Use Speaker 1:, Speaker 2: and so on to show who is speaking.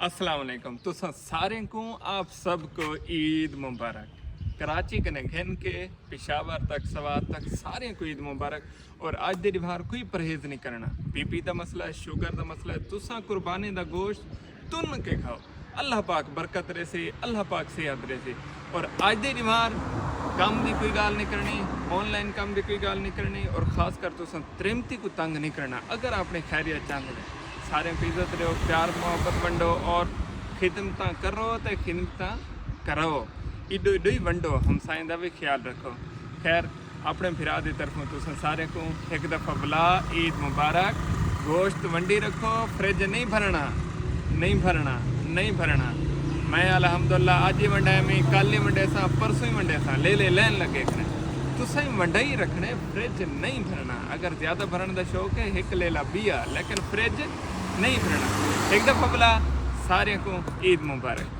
Speaker 1: अस्सलाम वालेकुम। तो सारे को आप सबको ईद मुबारक। कराची कने घिन के पेशावर तक सवात तक सारे को ईद मुबारक। और आज दे बाहर कोई परहेज नहीं करना। बीपी का मसला है, शुगर का मसला है, तुसा कुर्बानी का गोश्त तुन के खाओ। अल्लाह पाक बरकत रहे से, अल्लाह पाक सेहत रहे से। और आज दे बाहर काम की कोई गाल नहीं करनी, ऑनलाइन काम की कोई गाल नहीं करनी, और खासकर तुसा त्रिमती को तंग नहीं करना। अगर आपने खैरियत चाहते हैं सारे को इज्जत रहो, प्यार मोहब्बत वंडो और खिदमत करो तो खिदमत करो, इडो इडो ही वंडो, हमसाएं का भी ख्याल रखो। खैर अपने फिरा की तरफों तुम सारे को एक दफ़ा बुला ईद मुबारक। गोश्त वंडी रखो, फ्रिज नहीं भरना, नहीं भरना, नहीं भरना। मैं अल्हम्दुलिल्लाह आज ही वंडाया, मैं कल ही वंडे सा, परसों ही वंडे सा, ले लैन लगे खने। तुसा ही वंडा ही रखने, फ्रिज नहीं भरना। अगर ज़्यादा भरने का शौक है एक ले ला बिया, लेकिन फ्रिज नहीं भरना। एक दफ़ा बुला सारे को ईद मुबारक।